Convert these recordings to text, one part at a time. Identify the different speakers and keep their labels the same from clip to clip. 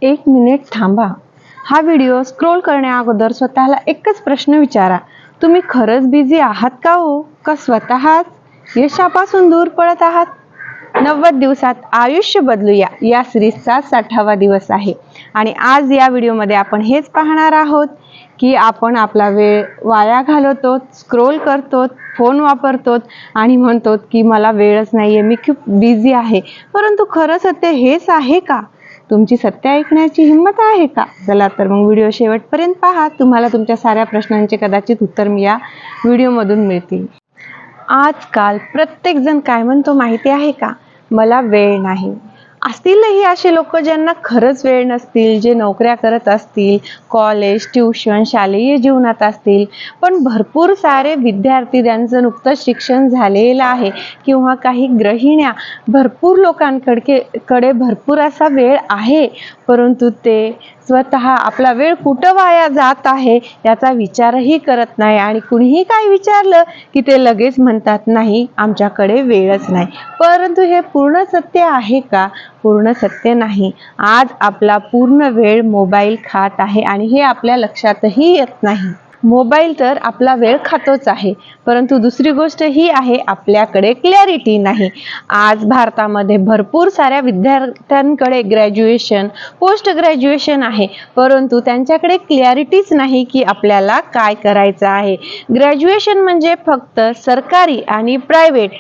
Speaker 1: एक मिनिट थांबा. हा व्हिडिओ स्क्रोल करण्याअगोदर स्वतःला एकच प्रश्न विचारा. तुम्ही खरंच बिझी आहात का हो? का स्वतःच यशापासून दूर पळत आहात? 90 दिवसात आयुष्य बदलूया या सिरीजचा 60वा दिवस आहे आणि आज या व्हिडिओमध्ये आपण हेच पाहणार आहोत की आपण आपला वेळ वाया घालवतो, स्क्रोल करतो, फोन वापरतो आणि म्हणतो की मला वेळच नाहीये, मी खूप बिझी आहे. परंतु खरं सत्य हेच आहे का? तुमची सत्य ऐकण्याची हिंमत आहे का? चला तर मग व्हिडिओ शेवटपर्यंत पहा. तुम्हाला तुमच्या साऱ्या प्रश्नांचे कदाचित उत्तर मी या व्हिडिओमधून मिळतील. आजकाल प्रत्येक जण काय म्हणतो माहिती आहे का? मला वेळ नाही. असतीलही असे लोक ज्यांना खरंच वेळ नसतील, जे नोकऱ्या करत असतील, कॉलेज, ट्युशन, शालेय जीवनात असतील. पण भरपूर सारे विद्यार्थी ज्यांचं नुकतंच शिक्षण झालेलं आहे किंवा काही गृहिण्या, भरपूर लोकांकडे भरपूर असा वेळ आहे, परंतु ते स्वतः आपला वेळ कुठं वाया जात आहे याचा विचारही करत नाही आणि कुणीही काय विचारलं की ते लगेच म्हणतात नाही, आमच्याकडे वेळच नाही. परंतु हे पूर्ण सत्य आहे का? पूर्ण सत्य नाही. आज आपला पूर्ण वेळ मोबाईल खात आहे आणि हे आपल्या लक्षातही येत नाही. मोबाईल तर आपला वेळ खातोच आहे, परंतु दुसरी गोष्ट ही आहे, आपल्याकडे क्लॅरिटी नाही. आज भारतामध्ये भरपूर साऱ्या विद्यार्थ्यांकडे ग्रॅज्युएशन, पोस्ट ग्रॅज्युएशन आहे, परंतु त्यांच्याकडे क्लॅरिटीच नाही की आपल्याला काय करायचं आहे. ग्रॅज्युएशन म्हणजे फक्त सरकारी आणि प्रायव्हेट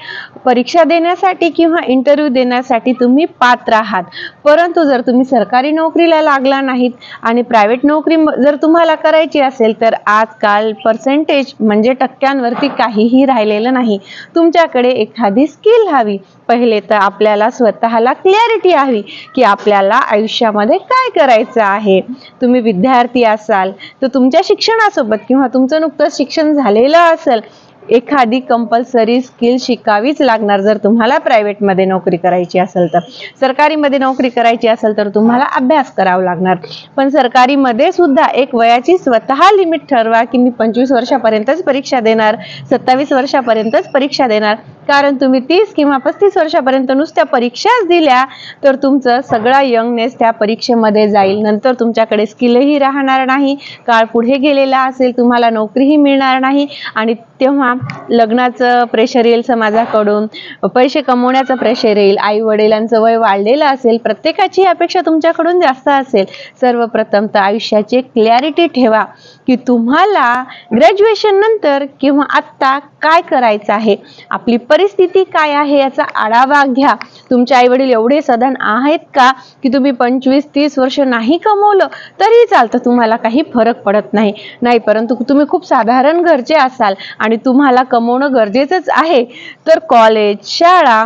Speaker 1: परीक्षा देण्यासाठी किंवा इंटरव्ह्यू देण्यासाठी तुम्ही पात्र आहात. परंतु जर तुम्ही सरकारी नोकरीला लागला नाहीत आणि प्रायव्हेट नोकरी जर तुम्हाला करायची असेल तर आजकाल पर्सेंटेज म्हणजे टक्क्यांवरती काहीही राहिलेलं नाही. तुमच्याकडे एखादी स्किल हवी. पहिले तर आपल्याला स्वतःला क्लॅरिटी हवी की आपल्याला आयुष्यामध्ये काय करायचं आहे. तुम्ही विद्यार्थी असाल तर तुमच्या शिक्षणासोबत किंवा तुमचं नुकतंच शिक्षण झालेलं असेल, एखादी कंपल्सरी स्किल शिकावीच लागणार. जर तुम्हाला प्रायव्हेटमध्ये नोकरी करायची असेल तर. सरकारीमध्ये नोकरी करायची असेल तर तुम्हाला अभ्यास करावा लागणार. पण सरकारीमध्ये सुद्धा एक वयाची स्वतः लिमिट ठरवा की मी 25 वर्षापर्यंतच परीक्षा देणार, 27 वर्षापर्यंतच परीक्षा देणार. कारण तुम्ही 30 किंवा 35 वर्षापर्यंत नुसत्या परीक्षाच दिल्या तर तुमचं सगळा यंगनेस त्या परीक्षेमध्ये जाईल. नंतर तुमच्याकडे स्किलही राहणार नाही. काळ पुढे गेलेला असेल, तुम्हाला नोकरीही मिळणार नाही आणि तेव्हा लग्नाचं प्रेशर येईल समाजाकडून, पैसे कमवण्याचं प्रेशर येईल, आई वडिलांचं वय वाढलेलं असेल, प्रत्येकाची अपेक्षा तुमच्याकडून जास्त असेल. सर्वप्रथम तर आयुष्याची क्लॅरिटी ठेवा की तुम्हाला ग्रॅज्युएशन नंतर किंवा आत्ता काय करायचं आहे, आपली परिस्थिती काय आहे याचा आढावा घ्या. तुमचे आई वडील एवढे सधन आहेत का की तुम्ही 25-30 वर्ष नाही कमवलं तरी चालतं, तुम्हाला काही फरक पडत नाही. परंतु तुम्ही खूप साधारण घरचे असाल आणि तुम्हाला कमवणं गरजेचंच आहे तर कॉलेज, शाळा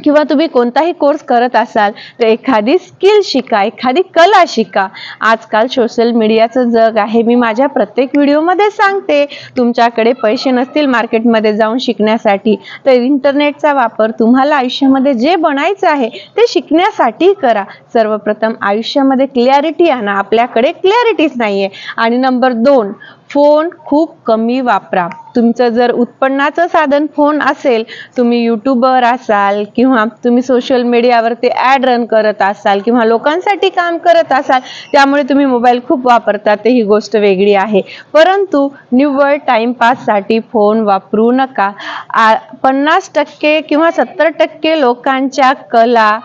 Speaker 1: किंवा तुम्ही कोणताही कोर्स करत असाल तर एखादी स्किल शिका, एखादी कला शिका. आजकाल सोशल मीडियाचं जग आहे. मी माझ्या प्रत्येक व्हिडिओमध्ये सांगते, तुमच्याकडे पैसे नसतील मार्केटमध्ये जाऊन शिकण्यासाठी तर इंटरनेटचा वापर तुम्हाला आयुष्यामध्ये जे बनायचं आहे ते शिकण्यासाठी करा. सर्वप्रथम आयुष्यामध्ये क्लॅरिटी आणा. आपल्याकडे क्लॅरिटीच नाहीये. आणि नंबर 2, फोन खूप कमी वापरा. तुमचं जर उत्पन्नाचं साधन फोन असेल, तुम्ही यूट्यूबर असाल किंवा तुम्ही सोशल मीडियावरती ॲड रन करत असाल किंवा लोकांसाठी काम करत असाल, त्यामुळे तुम्ही मोबाईल खूप वापरता, तर ही गोष्ट वेगळी आहे. परंतु निव्वळ टाइमपाससाठी फोन वापरू नका. 50% किंवा 70% लोकांच्या कला,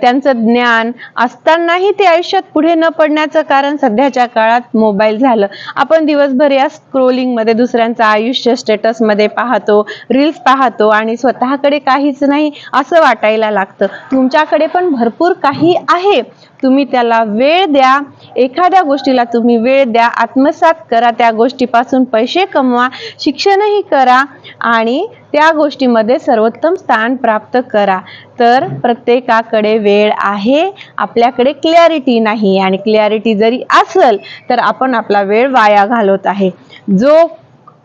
Speaker 1: त्यांचं ज्ञान असतानाही ते आयुष्यात पुढे न पडण्याचं कारण सध्याच्या काळात मोबाईल झालं. आपण दिवसभर या स्क्रोलिंगमध्ये दुसऱ्यांचं आयुष्य स्टेटसमध्ये पाहतो, रील्स पाहतो आणि स्वतःकडे काहीच नाही असं वाटायला लागतं. तुमच्याकडे पण भरपूर काही आहे, तुम्ही त्याला वेळ द्या. एखाद्या गोष्टीला तुम्ही वेळ द्या, आत्मसात करा, त्या गोष्टीपासून पैसे कमवा, शिक्षणही करा आणि त्या गोष्टीमध्ये सर्वोत्तम स्थान प्राप्त करा. तर प्रत्येकाकडे वेळ आहे, आपल्याकडे क्लॅरिटी नाही आणि क्लॅरिटी जरी असेल तर आपण आपला वेळ वाया घालवत आहे. जो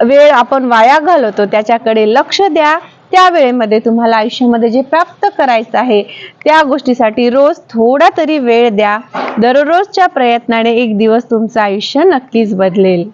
Speaker 1: वेळ आपण वाया घालवतो त्याच्याकडे लक्ष द्या. त्या वेळेमध्ये तुम्हाला आयुष्यामध्ये जे प्राप्त करायचं आहे त्या गोष्टीसाठी रोज थोडा तरी वेळ द्या. दररोजच्या प्रयत्नाने एक दिवस तुमचं आयुष्य नक्कीच बदलेल.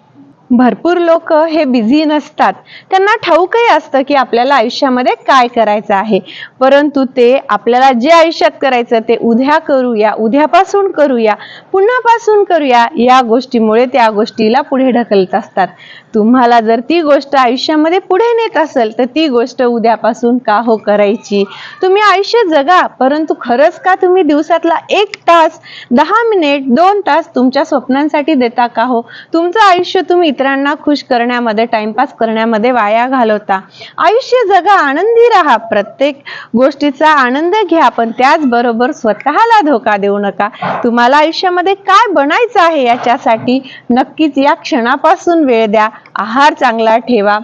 Speaker 1: भरपूर लोक हे बिझी नसतात, त्यांना ठाऊकही असतं की आपल्याला आयुष्यामध्ये काय करायचं आहे, परंतु ते आपल्याला जे आयुष्यात करायचं ते उद्या करूया, उद्यापासून करूया, पुन्हापासून करूया या गोष्टीमुळे त्या गोष्टीला पुढे ढकलत असतात. तुम्हाला जर ती गोष्ट आयुष्यामध्ये पुढे नेत असेल तर ती गोष्ट उद्यापासून का हो करायची. तुम्ही आयुष्य जगा, परंतु खरंच का तुम्ही दिवसातला 1 तास, 10 मिनिट, 2 तास तुमच्या स्वप्नांसाठी देता का हो. तुमचं आयुष्य तुम्ही इतरांना खुश करण्यामध्ये, टाइमपास करण्यामध्ये वाया घालवता. आयुष्य जगा, आनंदी राहा, प्रत्येक गोष्टीचा आनंद घ्या, पण त्याचबरोबर स्वतःला धोका देऊ नका. तुम्हाला आयुष्यामध्ये काय बनायचं आहे याच्यासाठी नक्कीच या क्षणापासून वेळ द्या. आहार चांगला ठेवा,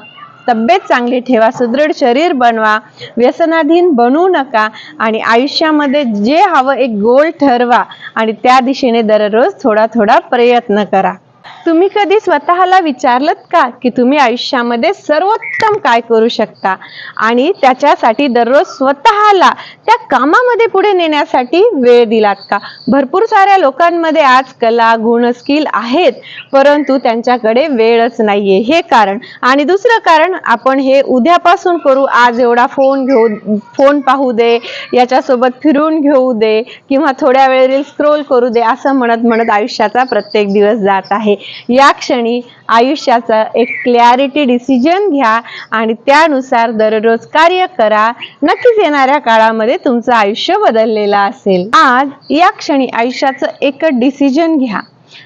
Speaker 1: तब्येत चांगली ठेवा, सुदृढ शरीर बनवा, व्यसनाधीन बनू नका आणि आयुष्यामध्ये जे हवं एक गोल ठरवा आणि त्या दिशेने दररोज थोडा थोडा प्रयत्न करा. तुम्ही कधी स्वतःला विचारलत का की तुम्ही आयुष्यामध्ये सर्वोत्तम काय करू शकता आणि त्याच्यासाठी दररोज स्वतःला त्या कामामध्ये पुढे नेण्यासाठी वेळ दिलात का. भरपूर साऱ्या लोकांमध्ये आज कला, गुण, स्किल आहेत, परंतु त्यांच्याकडे वेळच नाहीये, हे कारण. आणि दुसरं कारण, आपण हे उद्यापासून करू, आज एवढा फोन पाहू दे, याच्यासोबत फिरून घेऊ दे किंवा थोड्या वेळ रील स्क्रोल करू दे, असं म्हणत म्हणत आयुष्याचा प्रत्येक दिवस जात आहे. या क्षणी आयुष्याचा एक क्लॅरिटी डिसिजन घ्या आणि त्यानुसार दररोज कार्य करा. नक्कीच येणाऱ्या काळामध्ये तुमचं आयुष्य बदललेलं असेल. आज या क्षणी आयुष्याचं एक डिसिजन घ्या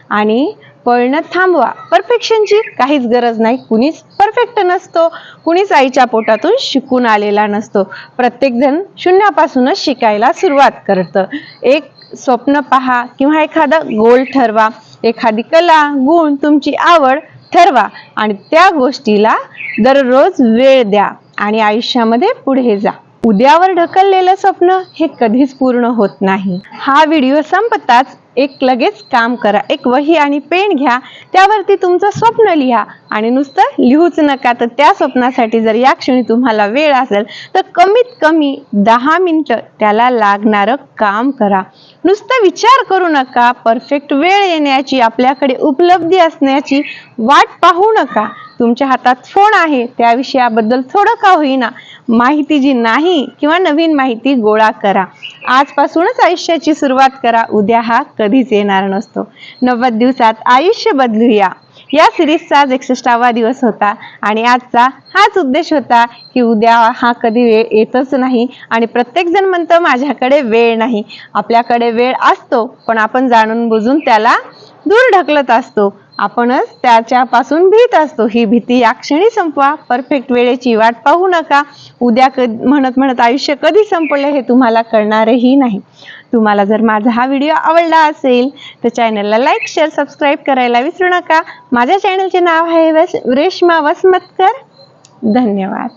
Speaker 1: आणि पळणं थांबवा. परफेक्शनची काहीच गरज नाही. कुणीच परफेक्ट नसतो, कुणीच आईच्या पोटातून शिकून आलेला नसतो. प्रत्येक जण शून्यापासूनच शिकायला सुरुवात करतं. एक स्वप्न पहा किंवा एखादा गोल ठरवा, एखादी कला, गुण, तुमची आवड ठरवा आणि त्या गोष्टीला दररोज वेळ द्या आणि आयुष्यामध्ये पुढे जा. उद्यावर ढकललेलं स्वप्न हे कधीच पूर्ण होत नाही. हा व्हिडिओ संपताच लगेच काम करा. एक वही आणि पेन घ्या, त्यावरती तुमचं स्वप्न लिहा आणि नुसतं लिहूच नका, तर त्या स्वप्नासाठी जर या क्षणी तुम्हाला वेळ असेल तर कमीत कमी 10 मिनिटं त्याला लागणारं काम करा. नुसतं विचार करू नका. परफेक्ट वेळ येण्याची, आपल्याकडे उपलब्धी असण्याची वाट पाहू नका. तुमच्या हातात फोन आहे, त्या विषयाबद्दल थोडं का होईना माहिती जी नाही किंवा नवीन माहिती गोळा करा. आजपासूनच आयुष्याची सुरुवात करा. उद्या हा कधीच येणार नसतो. 90 दिवसात आयुष्य बदलूया या सिरीजचा आज 61वा दिवस होता आणि आजचा हाच उद्देश होता की उद्या हा कधी वेळ येतच नाही आणि प्रत्येक जण म्हणतो माझ्याकडे वेळ नाही. आपल्याकडे वेळ असतो, पण आपण जाणून बुजून त्याला दूर ढकलत असतो. आपणच त्याच्यापासून भीत असतो. ही भीती या क्षणी संपवा. परफेक्ट वेळेची वाट पाहू नका. उद्या म्हणत म्हणत आयुष्य कधी संपले हे तुम्हाला कळणारही नाही. तुम्हाला जर माझा हा व्हिडिओ आवडला असेल तर चॅनलला लाईक, शेअर, सबस्क्राईब करायला विसरू नका. माझ्या चॅनलचे नाव आहे रेश्मा वसमतकर. धन्यवाद.